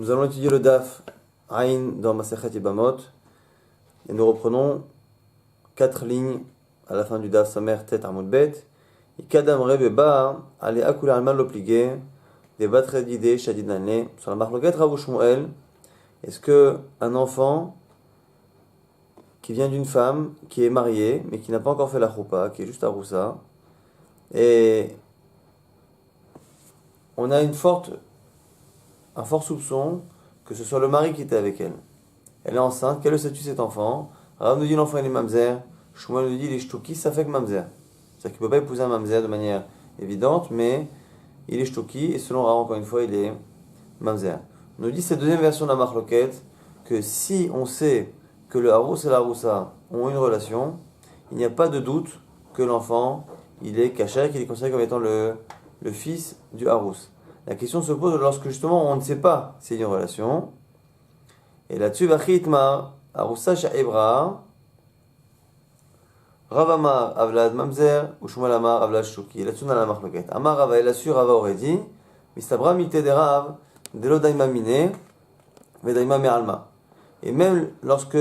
Nous allons étudier le Daf Aïn dans Masechet Yebamot et nous reprenons 4 lignes à la fin du Daf Samer Tet Amud Bet. Et Kadam Rebe Ba Ale Akula Alman Loplige des Batre d'idées Shadidane sur la Marloquet Rav Shmuel. Est-ce que un enfant qui vient d'une femme qui est mariée mais qui n'a pas encore fait la choupa, qui est juste à Roussa, et on a un fort soupçon que ce soit le mari qui était avec elle. Elle est enceinte, quel est le statut de cet enfant? Rav nous dit l'enfant il est mamzer, Shmuel nous dit il est shtuki, ça fait que mamzer. C'est-à-dire qu'il ne peut pas épouser un mamzer de manière évidente, mais il est shtuki, et selon Rav encore une fois il est mamzer. On nous dit cette deuxième version de la marloquette, que si on sait que le harous et la roussa ont une relation, il n'y a pas de doute que l'enfant il est caché, qu'il est considéré comme étant le fils du harous. La question se pose lorsque justement on ne sait pas s'il y a une relation. Et là-dessus, Vachitma, Aroussa Sha'ibra, Ravamar Avlad Mamzer, ou Shmuel Amar Avlad Shtuki. Là-dessus, on a la marloquette. Amar Rava, et là-dessus, Rava aurait dit, Mistabra Mite de Rav, Delo Daima Mine, Vedaima Me'alma. Et même lorsque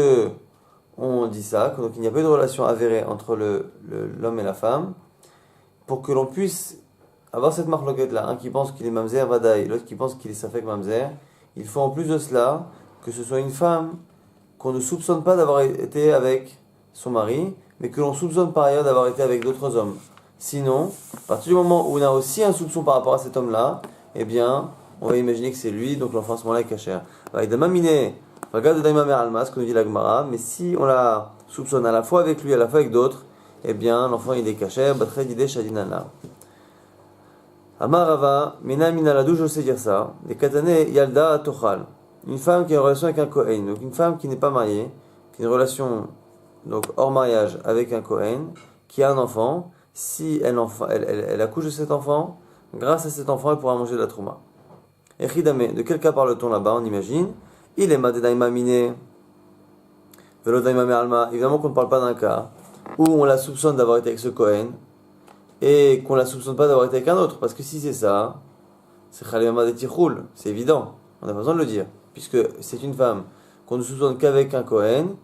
on dit ça, donc il n'y a pas de relation avérée entre l'homme et la femme, pour que l'on puisse avoir cette marloquette là, un qui pense qu'il est mamzer vadaï, l'autre qui pense qu'il est safek mamzer, il faut en plus de cela que ce soit une femme qu'on ne soupçonne pas d'avoir été avec son mari, mais que l'on soupçonne par ailleurs d'avoir été avec d'autres hommes. Sinon, à partir du moment où on a aussi un soupçon par rapport à cet homme-là, eh bien, on va imaginer que c'est lui, donc l'enfant à ce moment-là est cachère. Regarde Daima Meralma, ce que nous dit la Gemara, mais si on la soupçonne à la fois avec lui, à la fois avec d'autres, eh bien, l'enfant il est cachère, Batre d'idée Shadinana. Amar Rava, Mina Minaladou, je sais dire ça. Les Katane Yalda Tochal. Une femme qui a une relation avec un Kohen, donc une femme qui n'est pas mariée, qui a une relation donc hors mariage avec un Kohen, qui a un enfant, si elle accouche de cet enfant, grâce à cet enfant, elle pourra manger de la trouma. Echidame, de quel cas parle-t-on là-bas? On imagine. Il est Madedaima Mine, Velodaima Me'alma. Évidemment qu'on ne parle pas d'un cas où on la soupçonne d'avoir été avec ce Kohen, et qu'on ne la soupçonne pas d'avoir été avec un autre. Parce que si c'est ça, c'est Khalima de Tichoul, c'est évident, on n'a pas besoin de le dire. Puisque c'est une femme qu'on ne soupçonne qu'avec un Kohen,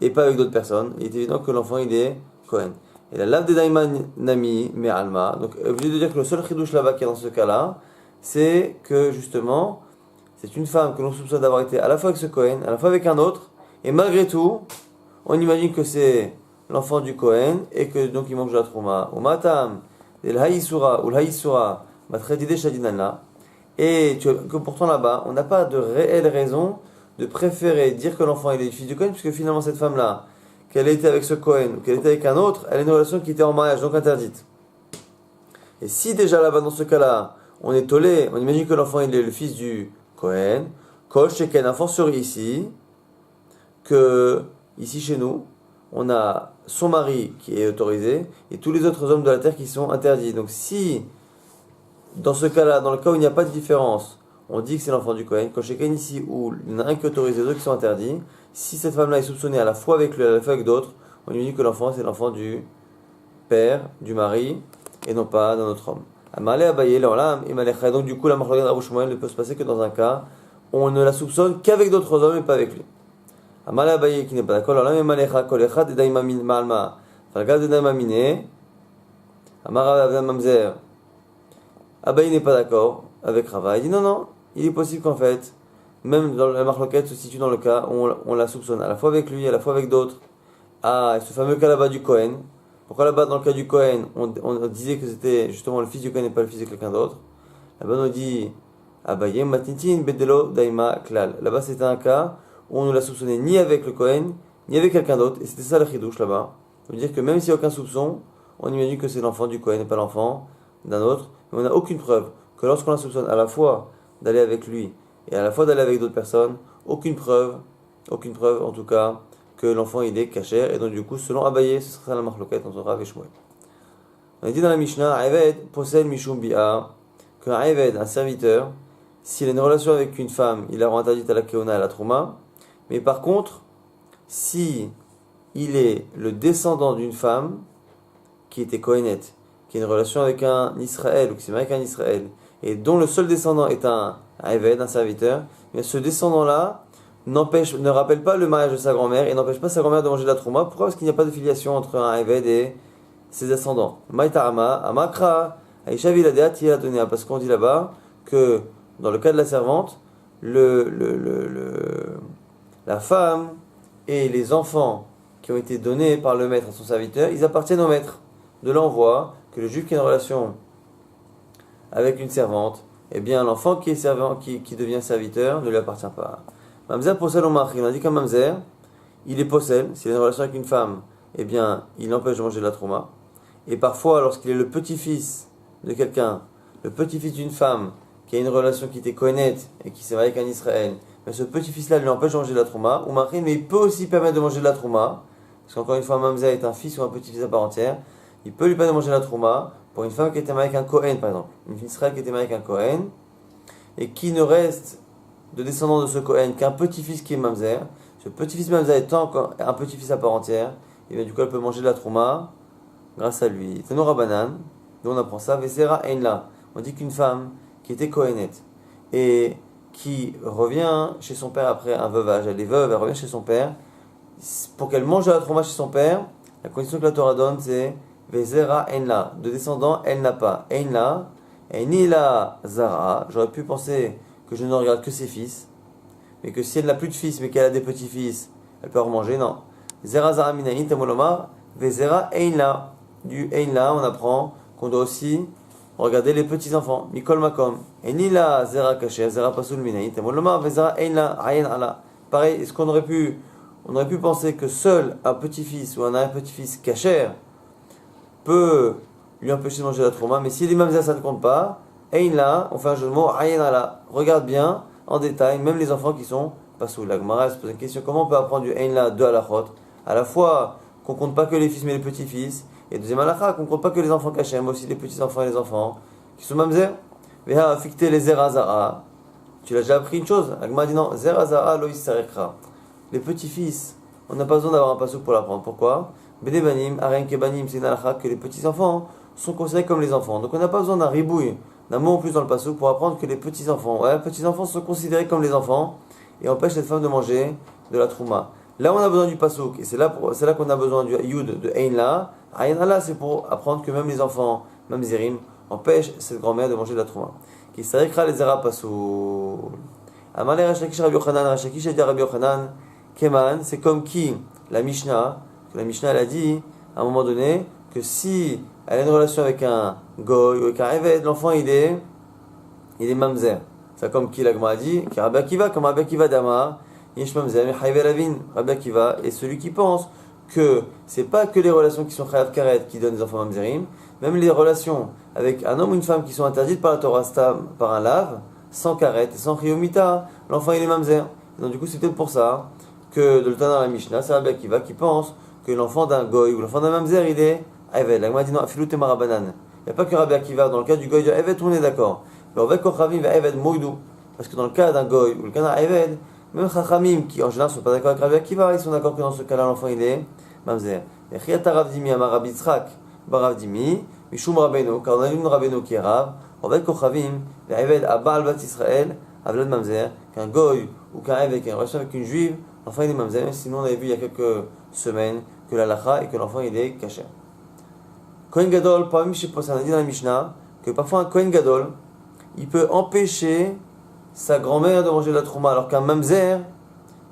et pas avec d'autres personnes, il est évident que l'enfant il est Kohen. Et la lave de Daima Nami Me'alma, donc obligé de dire que le seul chidouche là-bas qu'il y a dans ce cas-là, c'est que justement, c'est une femme que l'on soupçonne d'avoir été à la fois avec ce Kohen, à la fois avec un autre, et malgré tout, on imagine que c'est l'enfant du Kohen, et que donc il mange de la trouma. Ou matam, el haïsura, ou l'haïsura, matredide shadinana. Et que pourtant là-bas, on n'a pas de réelle raison de préférer dire que l'enfant il est le fils du Kohen, puisque finalement cette femme-là, qu'elle était avec ce Kohen, ou qu'elle était avec un autre, elle a une relation qui était en mariage, donc interdite. Et si déjà là-bas, dans ce cas-là, on est tolé, on imagine que l'enfant il est le fils du Kohen, Kosh et Ken, un fortiori ici, que ici chez nous, on a son mari qui est autorisé et tous les autres hommes de la terre qui sont interdits. Donc si, dans ce cas-là, dans le cas où il n'y a pas de différence, on dit que c'est l'enfant du Kohen, quand chez Ken ici, où il y en a un qui est autorisé et deux qui sont interdits, si cette femme-là est soupçonnée à la fois avec lui, à la fois avec d'autres, on lui dit que l'enfant c'est l'enfant du père, du mari, et non pas d'un autre homme. Amalé Abaye, donc du coup la marloquette Rav Shmuel ne peut se passer que dans un cas où on ne la soupçonne qu'avec d'autres hommes et pas avec lui. Amala Abaye qui n'est pas d'accord, alors là, Malecha, Kolecha, Dedaima Malma, Falga Dedaima Mine, Amara Avda Mamzer. Abaye n'est pas d'accord avec Rava. Il dit non, il est possible qu'en fait, même dans la marloquette se situe dans le cas où on la soupçonne à la fois avec lui, à la fois avec d'autres. Ah, ce fameux cas là-bas du Kohen. Pourquoi là-bas, dans le cas du Kohen, on disait que c'était justement le fils du Kohen et pas le fils de quelqu'un d'autre? Là-bas, on dit Abaye, Matintin, Bedelo, Daima, Klal. Là-bas, c'était un cas où on ne l'a soupçonné ni avec le Kohen, ni avec quelqu'un d'autre, et c'était ça le chidouche là-bas. Ça veut dire que même s'il n'y a aucun soupçon, on imagine que c'est l'enfant du Kohen et pas l'enfant d'un autre, mais on n'a aucune preuve que lorsqu'on la soupçonne à la fois d'aller avec lui et à la fois d'aller avec d'autres personnes, aucune preuve en tout cas, que l'enfant il est caché, et donc du coup, selon Abaye, ce sera ça la marloquette entre Rav et Shmuel. On a dit dans la Mishnah, Aïved possède Mishum Bi'a, qu'un Aïved, un serviteur, s'il a une relation avec une femme, il la rend interdite à la Keona et à la Trouma. Mais par contre, si il est le descendant d'une femme qui était Kohenet, qui a une relation avec un Israël, ou qui s'est marié avec un Israël, et dont le seul descendant est un Eved, un serviteur, mais ce descendant-là ne rappelle pas le mariage de sa grand-mère et n'empêche pas sa grand-mère de manger de la trouma. Pourquoi? Parce qu'il n'y a pas de filiation entre un Eved et ses descendants. Maïta'ama, Amakra, Aïcha Viladea, Tielatonea, parce qu'on dit là-bas que dans le cas de la servante, la femme et les enfants qui ont été donnés par le maître à son serviteur, ils appartiennent au maître. De là, on voit que le juif qui a une relation avec une servante, eh bien l'enfant qui est servant, qui devient serviteur, ne lui appartient pas. Mamzer possède au mari, on a dit qu'un mamzer, il est possède, s'il a une relation avec une femme, eh bien il empêche de manger de la trouma. Et parfois, lorsqu'il est le petit-fils de quelqu'un, le petit-fils d'une femme qui a une relation qui était connette et qui s'est marié avec un Israël, mais ce petit-fils-là lui empêche de manger de la trouma, ou mari, mais il peut aussi permettre de manger de la trouma, parce qu'encore une fois, un mamzer est un fils ou un petit-fils à part entière, il peut lui permettre de manger de la trouma pour une femme qui était mariée avec un Kohen, par exemple, une fille Israël qui était mariée avec un Kohen, et qui ne reste de descendant de ce Kohen qu'un petit-fils qui est mamzer. Ce petit-fils mamzer étant encore un petit-fils à part entière, et bien du coup elle peut manger de la trouma grâce à lui. Tano Rabanan, nous on apprend ça, Vesera Einla. On dit qu'une femme qui était Kohenette et qui revient chez son père après un veuvage, elle est veuve, elle revient chez son père, pour qu'elle mange de la trouma chez son père, la condition que la Torah donne c'est Vezera Einla, de descendant elle n'a pas. Einla, Einila Zara, j'aurais pu penser que je ne regarde que ses fils, mais que si elle n'a plus de fils mais qu'elle a des petits-fils, elle peut en manger, non. Zera Zara Minayin Tamoloma, Vezera Einla. Du Einla, on apprend qu'on doit aussi regarder les petits-enfants. Mikol Makom. Einila Zera Kacher, Zera Pasul Minayin Tamoloma, Vezera Einla, Ayen Ala. Pareil, est-ce qu'on aurait pu penser que seul un petit-fils ou un arrière-petit-fils Kacher peut lui empêcher de manger la trouma, mais si les mamzer ça ne compte pas, Einla, on fait un jeu de mots, Ayenala, regarde bien en détail, même les enfants qui sont pas sous la Gemara se pose une question, comment on peut apprendre du Einla de halachot, à la fois qu'on compte pas que les fils mais les petits-fils, et deuxième halacha, qu'on compte pas que les enfants cachés, mais aussi les petits-enfants et les enfants qui sont mamzer. Veha ficté les zerazara, tu l'as déjà appris une chose, la Gemara dit non, zerazara loïs sarekra, les petits-fils, on n'a pas besoin d'avoir un pasouk pour l'apprendre, pourquoi? Bedebanim, Aren Kebanim, c'est une halakha que les petits-enfants sont considérés comme les enfants. Donc on n'a pas besoin d'un ribouille, d'un mot en plus dans le passouk pour apprendre que les petits-enfants, petits-enfants sont considérés comme les enfants et empêchent cette femme de manger de la trouma. Là on a besoin du pasouk et c'est là qu'on a besoin du yud de Einla. Einla c'est pour apprendre que même les enfants, même Zérim, empêchent cette grand-mère de manger de la trouma. Qui s'arrêtera les zera pasoul. Amalé Rachakish Rabbi Yochanan, Rachakish a dit Rabbi Yochanan, Keman, c'est comme qui la Mishnah elle a dit, à un moment donné, que si elle a une relation avec un goy ou avec un eved, l'enfant il est mamzer. C'est comme qui la Gemara a dit, qui Rabbi Akiva, comme Rabbi Akiva Dama, Yesh mamzer, mais Chayve Lavin, Rabbi Akiva, est celui qui pense que c'est pas que les relations qui sont Chayav Karet qui donnent des enfants mamzerim, même les relations avec un homme ou une femme qui sont interdites par la Torah Stam, par un lave, sans Karet et sans Chiyomita, l'enfant il est mamzer. Donc du coup c'est peut-être pour ça que de le dans la Mishnah, c'est Rabbi Akiva qui pense que l'enfant d'un goy ou l'enfant d'un mamzer il est Eved. La Gemara dit non, Afilou Temarabanan. Il n'y a pas que Rabbi Akiva, dans le cas du goy de Eved, tout le monde est d'accord. Mais avec Kochavim va Eved Moïdou. Parce que dans le cas d'un goy ou le cas d'un Eved, même Chachamim, qui en général ne sont pas d'accord avec Rabbi Akiva, ils sont d'accord que dans ce cas-là, l'enfant il est mamzer. Et Chiata Ravdimi Amar Rabbi Tzrak, Baravdimi, Mishum Rabbeinu, car on a une Rabbeinu qui est Rav, avec Kochavim, va Eved Abal Bat Israël, Avlad Mamzer, qu'un goy ou qu'un Eved qui a une relation avec une juive, l'enfant il est mamzer. Sinon on avait vu il y a quelques semaines que la lacha et que l'enfant il est caché. Kohen Gadol, parmi chez on a dit dans la Mishnah que parfois un Kohen Gadol il peut empêcher sa grand-mère de manger de la trouma, alors qu'un mamzer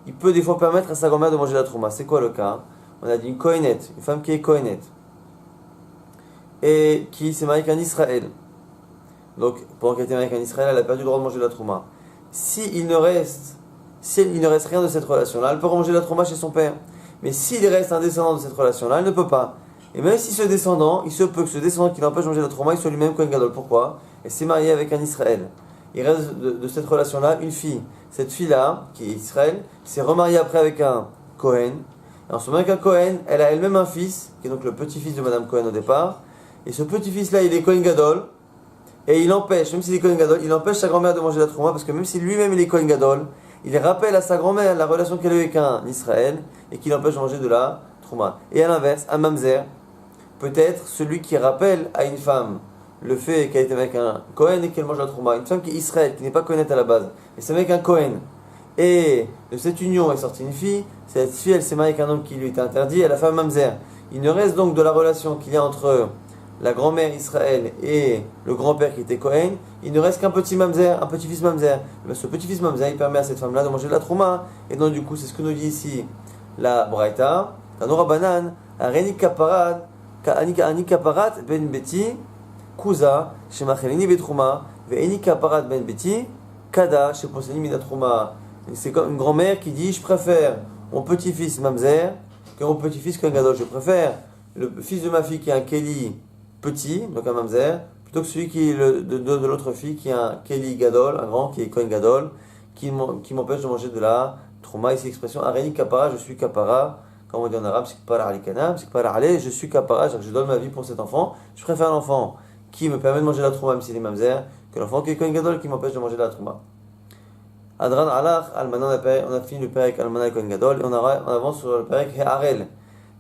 il peut des fois permettre à sa grand-mère de manger de la trouma. C'est quoi le cas? On a dit une Kohenette, une femme qui est Kohenette et qui s'est mariée avec un Israël. Donc pendant qu'elle était mariée avec un Israël, elle a perdu le droit de manger de la trouma. S'il ne reste rien de cette relation-là, elle peut manger de la trouma chez son père. Mais s'il reste un descendant de cette relation-là, elle ne peut pas. Et même si ce descendant, il se peut que ce descendant qui l'empêche de manger la trouma, il soit lui-même Kohen Gadol. Pourquoi? Elle s'est mariée avec un Israël. Il reste de cette relation-là une fille. Cette fille-là, qui est Israël, s'est remariée après avec un Kohen. Et en ce moment avec un Kohen, elle a elle-même un fils, qui est donc le petit-fils de Madame Kohen au départ. Et ce petit-fils-là, il est Kohen Gadol. Et il empêche, même s'il est Kohen Gadol, il empêche sa grand-mère de manger la trouma, parce que même si lui-même il est Kohen Gadol, il rappelle à sa grand-mère la relation qu'elle a eue avec un Israël et qui l'empêche de manger de la trouma. Et à l'inverse, un mamzer peut être celui qui rappelle à une femme le fait qu'elle était avec un Kohen et qu'elle mange la Trouma, une femme qui est Israël, qui n'est pas Kohenet à la base, et c'est avec un Kohen, et de cette union est sortie une fille, cette fille elle s'est mariée avec un homme qui lui était interdit, elle a fait un mamzer. Il ne reste donc de la relation qu'il y a entre la grand-mère Israël et le grand-père qui était Kohen, il ne reste qu'un petit mamzer, un petit-fils mamzer. Ce petit-fils mamzer, il permet à cette femme-là de manger de la Trouma, et donc du coup c'est ce que nous dit ici la Braïta, Tanora Banan, Areni Kaparat, Ani Kaparat Ben Beti, Kuza, Shemachelini Betrouma, Ve'eni Kaparat Ben Beti, Kada, Sheposeni Minatrouma. C'est comme une grand-mère qui dit: je préfère mon petit-fils Mamzer que mon petit-fils qu'un Gadol. Je préfère le fils de ma fille qui est un Kéli petit, donc un Mamzer, plutôt que celui qui est de l'autre fille qui est un Kéli Gadol, un grand qui est Kohen Gadol, qui m'empêche de manger de la Trouma. Ici l'expression Areni Kapara, je suis Kapara. Comme on dit en arabe, c'est Kapara Alikana, c'est Kapara Ale, je suis Kapara, je donne ma vie pour cet enfant. Je préfère l'enfant qui me permet de manger la Trouma, même s'il est Mamzer, que l'enfant qui est Kohen Gadol qui m'empêche de manger de la Trouma. Adran Alach, Almanan, on a fini le Perek Almanan et Kohen Gadol, et on avance sur le Perek He'arel.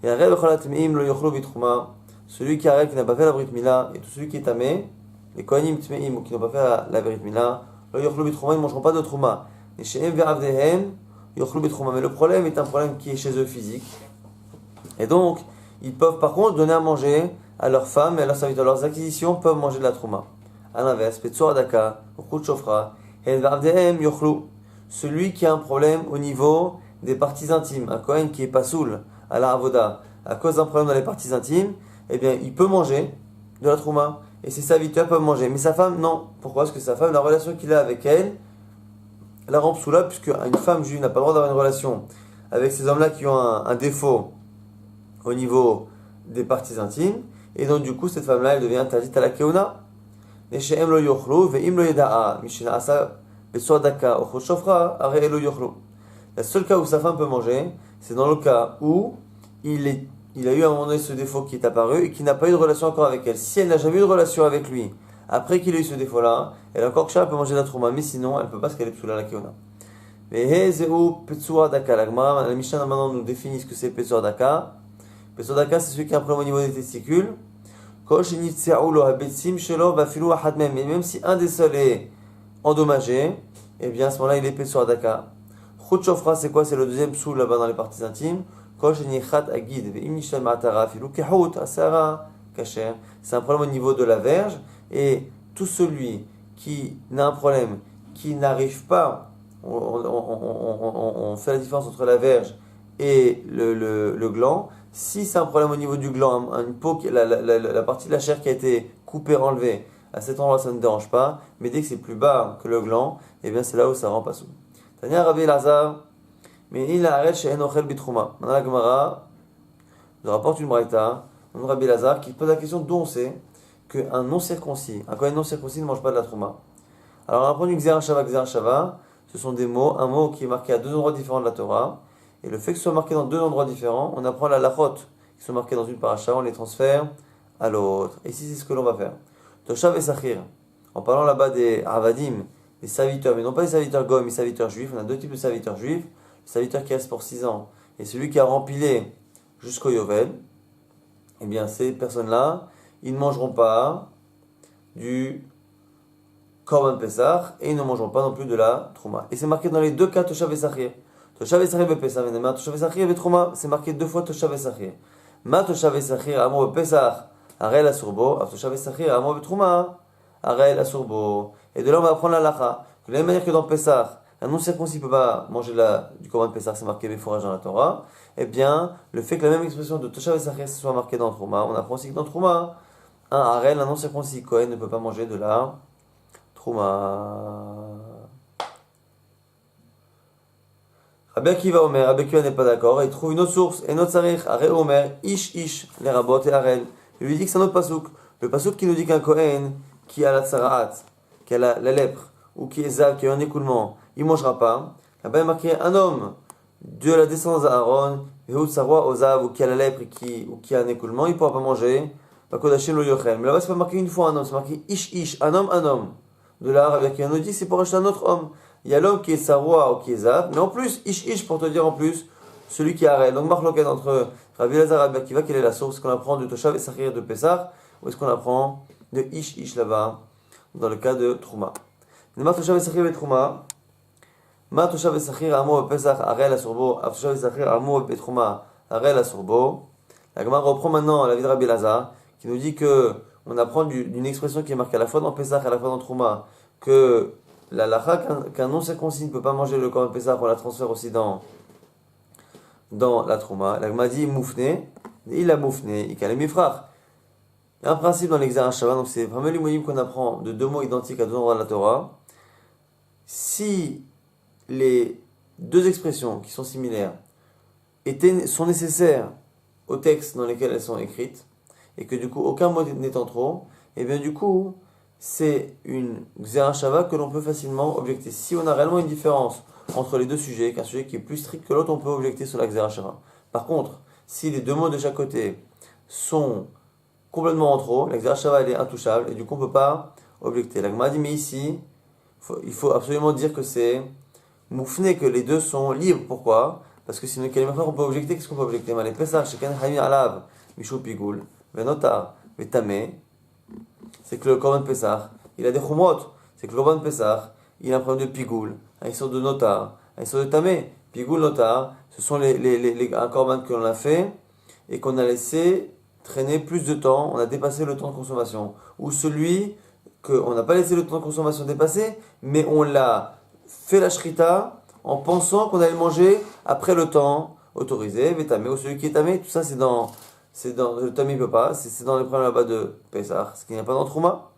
He'arel Cholat Tmeim lo yochlo bitrouma. Celui qui est Harel, qui n'a pas fait la Brit Mila, et tout celui qui est tamé, les Kohanim Tmeim ou qui n'ont pas fait la Brit Mila, lo yochlo bitrouma, ils ne mangeront pas de Trouma. Et chez Em ve'avdehem, yochlo bitrouma. Mais le problème est un problème qui est chez eux physique. Et donc, ils peuvent par contre donner à manger à leurs femmes et à leurs serviteurs. Leurs acquisitions peuvent manger de la Trouma. À l'inverse, Petsor Adaka, Uchut Shofra, celui qui a un problème au niveau des parties intimes, un Kohen qui est pas saoul à la Avoda, à cause d'un problème dans les parties intimes, eh bien il peut manger de la Trouma et ses serviteurs peuvent manger, mais sa femme non. Pourquoi? Parce que sa femme, la relation qu'il a avec elle, la rend psoula, puisque une femme juive n'a pas le droit d'avoir une relation avec ces hommes-là qui ont un défaut au niveau des parties intimes, et donc du coup cette femme-là elle devient interdite à la Keuna. La seule cas où sa femme peut manger, c'est dans le cas où il a eu à un moment donné ce défaut qui est apparu et qu'il n'a pas eu de relation encore avec elle. Si elle n'a jamais eu de relation avec lui, après qu'il ait eu ce défaut-là, elle a encore que ça, elle peut manger de la trouma, mais sinon elle ne peut pas parce qu'elle est psoula la keuna. Mais la Mishnah maintenant nous définit ce que c'est Petsua Daka. Petsua Daka, c'est celui qui a un problème au niveau des testicules. Et même si un des seuls est endommagé, eh bien à ce moment-là il est Petsua Daka. Chut Shofra, c'est quoi? C'est le deuxième psoul là-bas dans les parties intimes. C'est un problème au niveau de la verge. Et tout celui qui n'a un problème, qui n'arrive pas, on fait la différence entre la verge et le gland. Si c'est un problème au niveau du gland, une peau, la partie de la chair qui a été coupée, enlevée, à cet endroit ça ne dérange pas, mais dès que c'est plus bas que le gland, eh bien c'est là où ça rend pas sourd. Tania Rabbi Elazar, mais il a arrêté chez Enochel Bitrouma. Maintenant la Gemara nous rapporte une braïta, Rabbi Elazar, qui pose la question d'où on sait qu'un non-circoncis, un Kohen non-circoncis ne mange pas de la Trouma. Alors on va prendre une Xer Shava, ce sont des mots, un mot qui est marqué à deux endroits différents de la Torah. Et le fait que ce soit marqué dans deux endroits différents, on apprend la lachot qui sont marqués dans une paracha, on les transfère à l'autre. Et ici, c'est ce que l'on va faire. Toshav et Sachir, en parlant là-bas des Avadim, des serviteurs, mais non pas des serviteurs goïm, mais des serviteurs juifs. On a deux types de serviteurs juifs. Le serviteur qui reste pour 6 ans et celui qui a rempilé jusqu'au Yovel. Eh bien, ces personnes-là, ils ne mangeront pas du Korban Pesach et ils ne mangeront pas non plus de la Trouma. Et c'est marqué dans les deux cas Toshav et Sachir. Toshav et Sachir Pesach, Toshav et Sachir Trouma, c'est marqué deux fois Toshav et Sachir. Ma Toshav et Sachir Amo Pesach, Arel Asurbo, Toshav et Sachir Amo Trouma, Arel Asurbo. Et de là on va apprendre la lacha. De la même manière que dans Pesach, un non-circoncis ne peut pas manger du Korban Pesach, c'est marqué Beforage dans la Torah. Eh bien, le fait que la même expression de Toshav et Sachir soit marquée dans Trouma, on apprend aussi que dans Trouma, un Arel, un non-circoncis Kohen ne peut pas manger de la Trouma. Rabbi Akiva Omer, Rabbi Akiva n'est pas d'accord, il trouve une autre source, et notre sarich, Arel Omer, Ish, les rabot et Arel. Il lui dit que c'est un autre pasouk. Le pasouk qui nous dit qu'un Kohen qui a la tsaraat, qui a la lèpre, ou qui est zav, qui a un écoulement, il ne mangera pas. Là-bas il est marqué un homme de la descendance d'Aaron, ou zav, ou qui a la lèpre, ou qui a un écoulement, il ne pourra pas manger. Mais là-bas c'est pas marqué une fois un homme, c'est marqué Ish, un homme. De là, Rabbi Akiva nous dit c'est pour acheter un autre homme. Il y a l'homme qui est sarwa ou qui est zav, mais en plus, ish, pour te dire en plus, celui qui est arrêt. Donc, marque entre Rabbi Elazar et Rabbi Akiva, quelle est la source? Est-ce qu'on apprend du Toshav et Sachir de Pessah, ou est-ce qu'on apprend de ish là-bas, dans le cas de Trouma. Ma Toshav et Sachir et Trouma. Ma Toshav et Sachir Amo Pesach Arel Asurbo. Ma Toshav et Sachir Amo et Trouma Arel Asurbo. La Gemara reprend maintenant la vie de Rabbi Elazar, qui nous dit que on apprend d'une expression qui est marquée à la fois dans Pesach et à la fois dans Trouma, que la lacha qu'un non-circoncis ne peut pas manger le corps de Pesach, on la transfère aussi dans la Trouma. La Gemara dit Moufne, il a Moufne, il a les mifrach. Il y a un principe dans l'examen Shabbat, donc c'est vraiment l'imonim qu'on apprend de deux mots identiques à deux endroits de la Torah. Si les deux expressions qui sont similaires sont nécessaires au texte dans lequel elles sont écrites, et que du coup aucun mot n'étant trop, et bien du coup c'est une Xéra Shabbat que l'on peut facilement objecter. Si on a réellement une différence entre les deux sujets, qu'un sujet qui est plus strict que l'autre, on peut objecter sur la Xéra Shabbat. Par contre, si les deux mots de chaque côté sont complètement en trop, la Xéra Shabbat elle est intouchable, et du coup on ne peut pas objecter. La Gemara dit mais ici, il faut absolument dire que c'est moufné, que les deux sont libres. Pourquoi? Parce que sinon, on peut objecter. Qu'est-ce qu'on peut objecter? Les Pesach, chacun Hamim Alav, Mishou Pigoul, Venotar, Vetame. C'est que le Korban Pesach, il a des Chumrot. C'est que le Korban Pesach, il a un problème de Pigoul, un sort de Notar, un sort de Tamé. Pigoul, Notar, ce sont un Korban que l'on a fait et qu'on a laissé traîner plus de temps, on a dépassé le temps de consommation. Ou celui qu'on n'a pas laissé le temps de consommation dépasser, mais on l'a fait la shrita en pensant qu'on allait le manger après le temps autorisé, vétamé, ou celui qui est tamé, tout ça c'est dans le tamé peut pas, c'est dans les problèmes là-bas de Pesach, ce qu'il n'y a pas dans Trouma.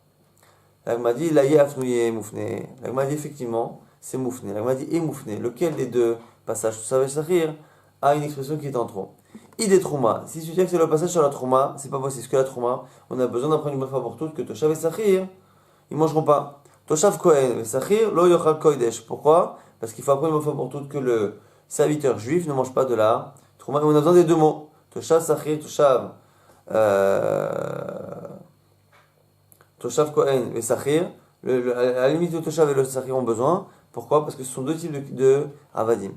L'agma dit, la afnouye moufné. L'agma dit effectivement, c'est moufné. L'agma dit, et moufné. Lequel des deux passages, tout ça va s'achir, a une expression qui est en trop. Idée Trouma. Si tu dis que c'est le passage sur la Trouma, c'est pas possible. Parce que la Trouma, on a besoin d'apprendre une bonne fois pour toutes que Toshav et Sachir, ils mangeront pas. Toshav Kohen et Sachir, lo yochal kodesh. Pourquoi? Parce qu'il faut apprendre une bonne fois pour toutes que le serviteur juif ne mange pas de la Trouma. Et on a besoin des deux mots. Toshav Sachir, Toshav Kohen et Sachir. À la limite, le Toshav et le Sachir ont besoin. Pourquoi? Parce que ce sont deux types de Avadim.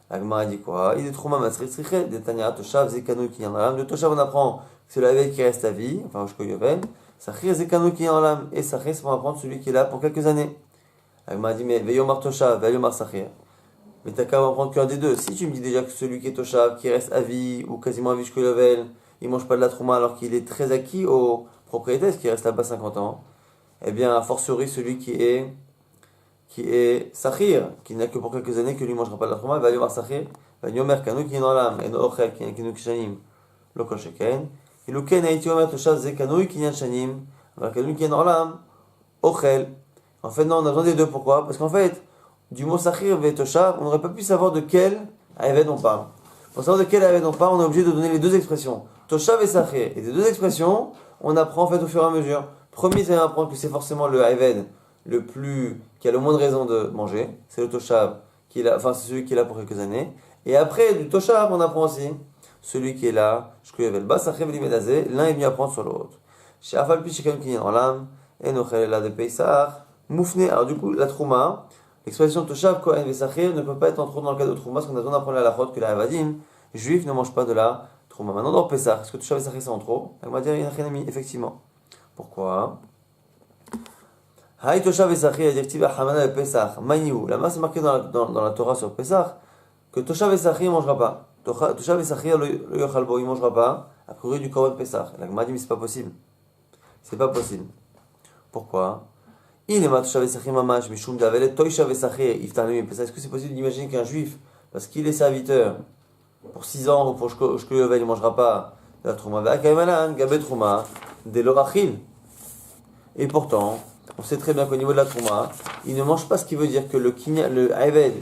La Gemara dit quoi? Il est Trouma Masrit Sriche, de Tanya, Toshav, Zekano qui en a l'âme. De Toshav, on apprend que c'est le Havel qui reste à vie, enfin, Oshko Yovel. Sachir, Zekano qui en a l'âme. Et Sachir, c'est pour apprendre celui qui est là pour quelques années. La Gemara dit, mais Veyomar Toshav, Veyomar Sachir. Mais t'as qu'à apprendre qu'un des deux. Si tu me dis déjà que celui qui est Toshav, qui reste à vie, ou quasiment à vie Oshko Yovel, il mange pas de la Trouma alors qu'il est très acquis au propriétaire, qui reste là-bas 50 ans, eh bien, a fortiori, celui qui est Sachir, qui n'a que pour quelques années, que lui ne mangera pas de la Trouma, va aller voir Sachir, va lui dire Kanu qui est dans l'âme, et Ochel qui est Kinu Kishanim, le Kosheken, et le Ken a été omer Toshav Zekanu qui est Shanim, va Kanu qui est dans l'âme, Ochel. En fait, non, on a besoin des deux. Pourquoi? Parce qu'en fait, du mot Sachir et Toshav, on n'aurait pas pu savoir de quel Ayved on parle. Pour savoir de quel Ayved on parle, on est obligé de donner les deux expressions, Toshav et Sachir. Et ces deux expressions, on apprend en fait au fur et à mesure. Premier, c'est d'apprendre que c'est forcément le Ayved qui a le moins de raison de manger, c'est le Toshav, c'est celui qui est là pour quelques années. Et après, du Toshav, on apprend aussi celui qui est là, l'un est venu apprendre sur l'autre. Chez Afalpi, chez quelqu'un qui est dans l'âme, et Nochelela de Pesach, Moufné. Alors du coup, la Trouma, l'expression Toshav, Kohen, Vesachir ne peut pas être en trop dans le cas de Trouma, parce qu'on a besoin d'apprendre à la chod que la Havadim, juifs ne mangent pas de la Trouma. Maintenant, dans Pesach, est-ce que Toshav et Vesachir c'est en trop? Elle m'a dit, il y a un ennemi, effectivement. Pourquoi? Haï Toshav et Sachir, directive à Hamana et Pesach. Maïniou. Là-bas, c'est marqué dans la Torah sur Pesach que Toshav et Sachir ne mangera pas. Toshav et Sachir, le Yochalbo, il ne mangera pas, a priori du Korban Pesach. La Gemara dit, mais c'est pas possible. C'est pas possible. Pourquoi? Il est ma Toshav et Sachir mamash, mishum davelet, Toshav et Sachir, iftarnim et Pesach. Est-ce que c'est possible d'imaginer qu'un juif, parce qu'il est serviteur, pour 6 ans ou pour Shko Yovel, il ne mangera pas de la Trouma? Ve'akaymalan, Gabet Trouma, Delorachil. Et pourtant, on sait très bien qu'au niveau de la Trouma, il ne mange pas, ce qui veut dire que le Ayved,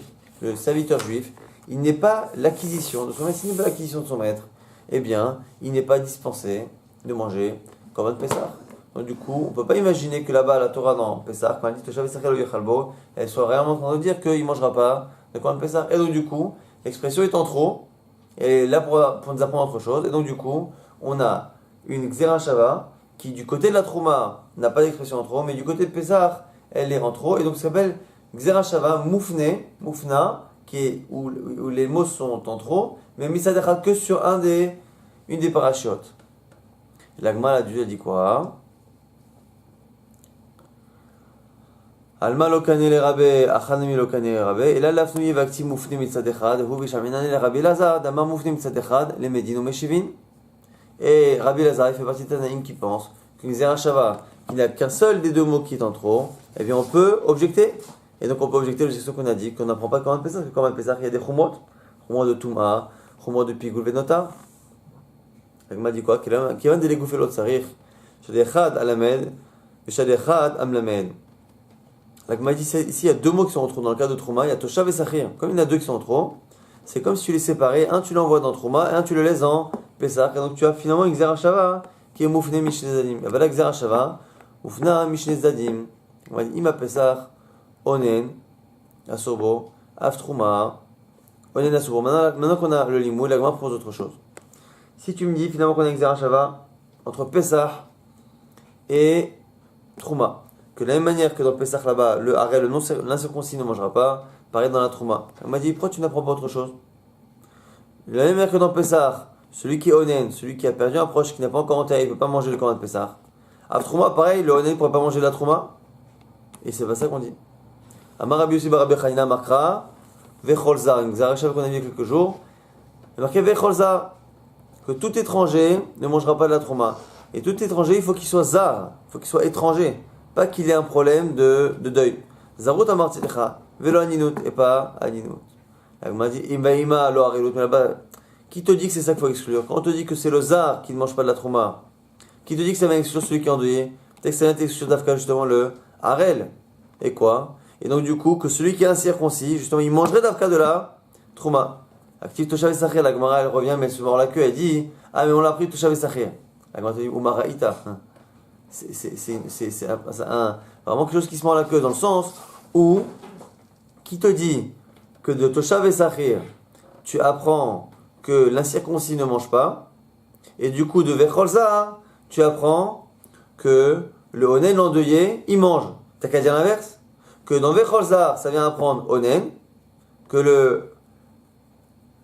le serviteur juif, il n'est pas l'acquisition de son maître, s'il n'est pas l'acquisition de son maître, eh bien, il n'est pas dispensé de manger Korban Pesach. Donc du coup, on ne peut pas imaginer que là-bas, la Torah dans Pesach, quand elle dit Toshav Sachir lo yochalbo, elle soit réellement en train de dire qu'il ne mangera pas de Korban Pesach. Et donc du coup, l'expression est en trop, elle est là pour nous apprendre autre chose. Et donc du coup, on a une Xéra Shava, qui du côté de la Trouma n'a pas d'expression en trop, mais du côté de Pesach, elle est en trop, et donc ça s'appelle Xéra Shava Moufna, où les mots sont en trop, mais Misadera que sur une des parachiotes. L'Agma a dit quoi? Alma lokane le rabbe, achanemi lokane le rabbe, et là l'afnouye vakti moufne mitzad echad, hu vishaminane le rabbe Lazar, dama moufne mitzad echad, les médino meshivin. Et Rabbi Lazar, il fait partie de Tanaïm qui pense que Zerachava, il n'y a qu'un seul des deux mots qui est en trop, eh bien on peut objecter. Et donc on peut objecter l'objection qu'on a dit, qu'on n'apprend pas Korban Pesach, parce que Korban Pesach, il y a des chumot de Touma, chumot de Pigul Venota. Donc m'a dit quoi? Qui va de l'égouffer l'autre sarich, Shadechad alamed, et Shadechad amlamed. Donc m'a dit ici, il y a deux mots qui sont en trop. Dans le cas de Trouma, il y a Toshav et Sachir. Comme il y en a deux qui sont en trop, c'est comme si tu les séparais, un tu l'envoies dans Trouma, et un tu le laisses en Pesach. Et donc tu as finalement une Xerashava qui est Moufne Mishne Zadim. Et voilà Xerashava, Moufna Mishne Zadim. On va dire Ima Pesach, Onen, Asobo, Aftrouma, Onen Asobo. Maintenant qu'on a le limou, la Gemara propose autre chose. Si tu me dis finalement qu'on a une Xerashava entre Pesach et Trouma, que de la même manière que dans Pesach là-bas, le Harel, l'incirconcis ne mangera pas, pareil dans la Trouma. On m'a dit, pourquoi tu n'apprends pas autre chose? De la même manière que dans Pesach, celui qui est Onen, celui qui a perdu un proche, qui n'a pas encore enterré, il ne peut pas manger le Korban de Pesach. À Trouma, pareil, le Onen ne pourrait pas manger la Trouma. Et c'est pas ça qu'on dit. Amar Rabbi Yossi bar Rabbi Chanina Makra, Vecholzar, une Xerashava qu'on a vu il y a quelques jours. Il est marqué Vecholzar, que tout étranger ne mangera pas de la Trouma. Et tout étranger, il faut qu'il soit zar, il faut qu'il soit étranger. Pas qu'il ait un problème de deuil. Zarut amartilecha, velo aninut, et pas aninut. Elle m'a dit, imbaïma lo arelut, mais là-bas, qui te dit que c'est ça qu'il faut exclure? Quand on te dit que c'est le zar qui ne mange pas de la trouma, qui te dit que ça va exclure celui qui est endeuillé? Peut-être que ça va exclure d'Afka justement le harel. Et quoi? Et donc du coup, que celui qui est incirconcis, justement, il mangerait d'Afka de la trouma. Actif Toshav et Sachir, la Gemara elle revient, mais elle se mord la queue, elle dit, ah mais on l'a pris Toshav et Sachir. La Gemara te dit, Umaraïta. C'est vraiment quelque chose qui se mord la queue, dans le sens où, qui te dit que de Toshav et Sachir, tu apprends que l'incirconcis ne mange pas, et du coup de Vecholza, tu apprends que le Onen, l'endeuillé, il mange. T'as qu'à dire l'inverse? Que dans Vecholza, ça vient apprendre Onen, que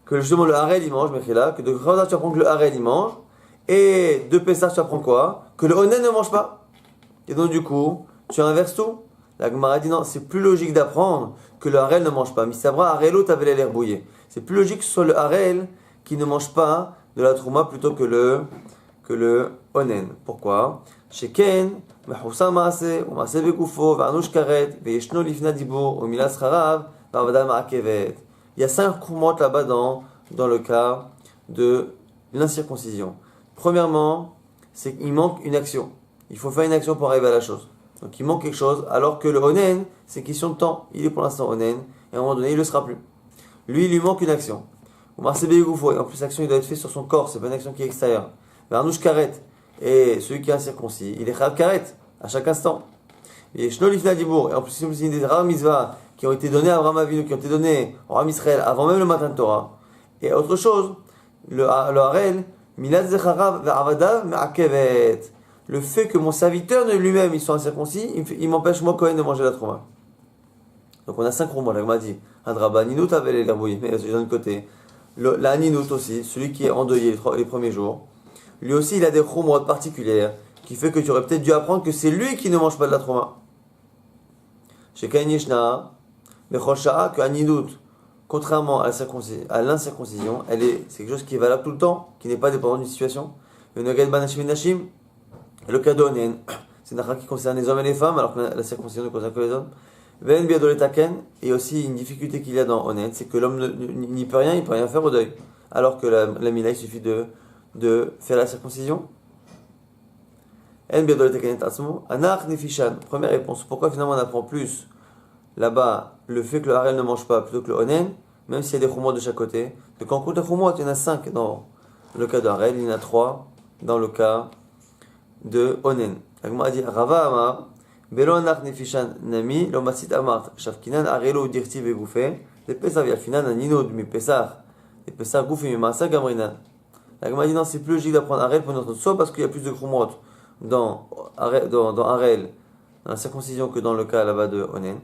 justement le Harel il mange, Mechila, que de Vecholza, tu apprends que le Harel il mange, et de Pesach, tu apprends quoi? Que le Onen ne mange pas. Et donc du coup, tu inverses tout. La Gemara dit non, c'est plus logique d'apprendre que le Harel ne mange pas. Misabra Harelo t'avait l'air bouillé. C'est plus logique que ce soit le Harel qui ne mange pas de la Trouma plutôt que le Onen. Pourquoi? Sheken, Mahoussa Maase, ou Maase Bekoufo, Varnouch Karet, Veshno Lifna Dibour, ou Milas Harav, Varvada Ma'akevet. Il y a 5 coumotes là-bas dans le cas de l'incirconcision. Premièrement, c'est qu'il manque une action. Il faut faire une action pour arriver à la chose. Donc il manque quelque chose, alors que le Onen, c'est une question de temps. Il est pour l'instant Onen, et à un moment donné, il ne le sera plus. Lui, il lui manque une action. Ou Marsébé Goufo, et en plus, l'action, il doit être faite sur son corps, c'est pas une action qui est extérieure. Varnouch Karet, et celui qui est incirconcis, il est Chav Karet, à chaque instant. Et Shnolifna Dibour, et en plus, c'est des rares mitzvahs qui ont été donnés à Abraham Avinu, qui ont été donnés au Ram Israël avant même le matin de Torah. Et autre chose, le Harel, Milad Zecharav Avadav Me'akevet. Le fait que mon serviteur de lui-même, il soit incirconcis, il m'empêche moi quand même de manger la trouma. Donc on a 5 roumons, là, on m'a dit. Hadraba, Ninout avait l'air bouilli, mais d'un côté. La Ninout aussi, celui qui est endeuillé les premiers jours. Lui aussi, il a des roumons particulières, qui fait que tu aurais peut-être dû apprendre que c'est lui qui ne mange pas de la trouma. Chez Kain Yeshna, mais Chosha'a, que Ninout, contrairement à l'incirconcision, c'est quelque chose qui est valable tout le temps, qui n'est pas dépendant d'une situation. Le Nagad Banashim Nashim. Le cas d'Onen, c'est une qui concerne les hommes et les femmes, alors que la circoncision ne concerne que les hommes. Ven biadoletaken, et aussi une difficulté qu'il y a dans Onen, c'est que l'homme n'y peut rien, il peut rien faire au deuil. Alors que la mila, il suffit de faire la circoncision. En biadoletaken et atzmo, anach nefishan. Première réponse, pourquoi finalement on apprend plus là-bas le fait que le harel ne mange pas plutôt que le Onen, même s'il y a des chumot de chaque côté. Parce que quand on compte les chumot, il y en a 5 dans le cas de harel, il y en a 3 dans le cas de Onen. Agma a dit Rava Amar, Belo Anach Nefishan Nami, Lomasit Amart, Shavkinan Arelo Dirti Begoufe, le Pesach Yafinan Aninod Mi Pesach, le Pesach Goufe Mi Masa Gamrinan. Agma a dit non, c'est plus logique d'apprendre Arel pour notre soit parce qu'il y a plus de krumot dans Arel, dans la circoncision que dans le cas là-bas de Onen.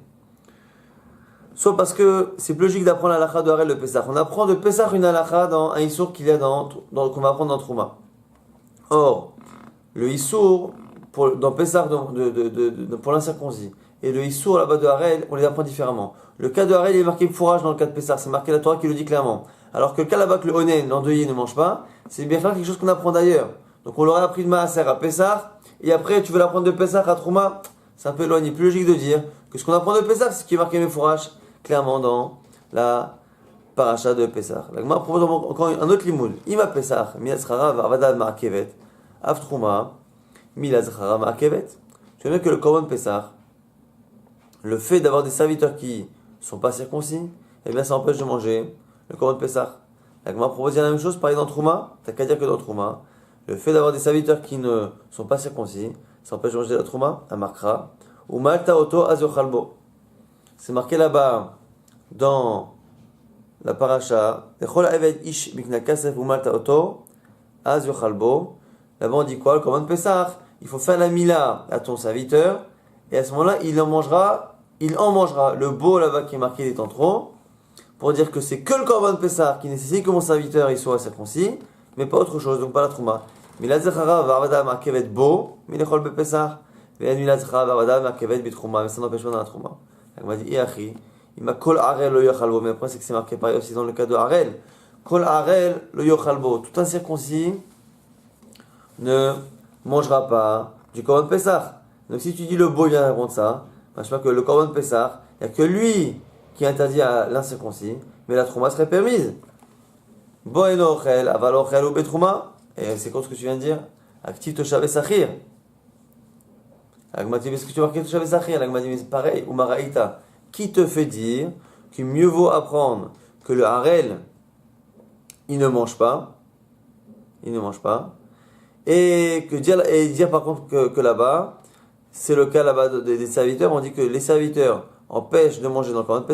Soit parce que c'est plus logique d'apprendre la halakha de Harel de Pesach. On apprend de Pesach une halakha dans un issour qu'il y a qu'on va apprendre dans Trouma. Or, le issour dans Pesach pour l'incirconcis et le Issour là-bas de Harel, on les apprend différemment. Le cas de Harel, il est marqué fourrage dans le cas de Pessah, c'est marqué la Torah qui le dit clairement. Alors que le cas là-bas que le Onen, l'endeuillé, ne mange pas, c'est bien clair quelque chose qu'on apprend d'ailleurs. Donc on l'aurait appris de Maaser à Pessah, et après tu veux l'apprendre de Pessah à Trouma, c'est un peu éloigné. Plus logique de dire que ce qu'on apprend de Pessah, c'est ce qui est marqué fourrage clairement dans la paracha de Pessah. La Gemara propose encore un autre limoud. Ima Pessah, Milatzchara, Varvadad Ma'akevet, Avtrouma, Milatzchara Ma'akevet. Tu veux dire que le Korban Pessah, le fait d'avoir des serviteurs qui ne sont pas circoncis, eh bien ça empêche de manger le Korban Pessah. La Gemara propose la même chose, pareil dans Trouma, t'as qu'à dire que dans Trouma, le fait d'avoir des serviteurs qui ne sont pas circoncis, ça empêche de manger la Trouma, à Markra, ou Malta Oto Azochalbo. C'est marqué là-bas dans la paracha, Echol Eved Ish Mikna Kasef ou Malta Oto Azochalbo. Là-bas on dit quoi? Le Korban Pessah, il faut faire la mila à ton serviteur, et à ce moment-là, il en mangera le beau là-bas qui est marqué des temps trop, pour dire que c'est que le Korban Pessah qui nécessite que mon serviteur il soit circoncis, mais pas autre chose, donc pas la Trouma. Mila Zechara Varvada Ma'akevet Bo, Milechol Be Pessah, Ve'en Mila Zechara Varvada Ma'akevet Bitrouma, mais ça n'empêche pas dans la Trouma. Il m'a dit, Iachi, il m'a Kol Arel lo Yochalbo, mais après c'est que c'est marqué pareil aussi dans le cas de Arel. Kol Arel lo Yochalbo, tout incirconcis ne mangera pas du Korban Pessah. Donc si tu dis le beau vient répondre ça, je sais pas que le Korban Pessah, il n'y a que lui qui est interdit à l'incirconcis, mais la Trouma serait permise. Bo eno ochel, aval ochel ou betrouma. Et c'est quoi ce que tu viens de dire? Active Toshav Sachir. Agma dit, est-ce que tu marques Toshav Sachir? Agma dit, c'est pareil, ou Maraïta. Qui te fait dire qu'il mieux vaut apprendre que le Harel, il ne mange pas, et dire par contre que là-bas, c'est le cas là-bas des serviteurs, on dit que les serviteurs empêchent de manger dans le Korban Pessah.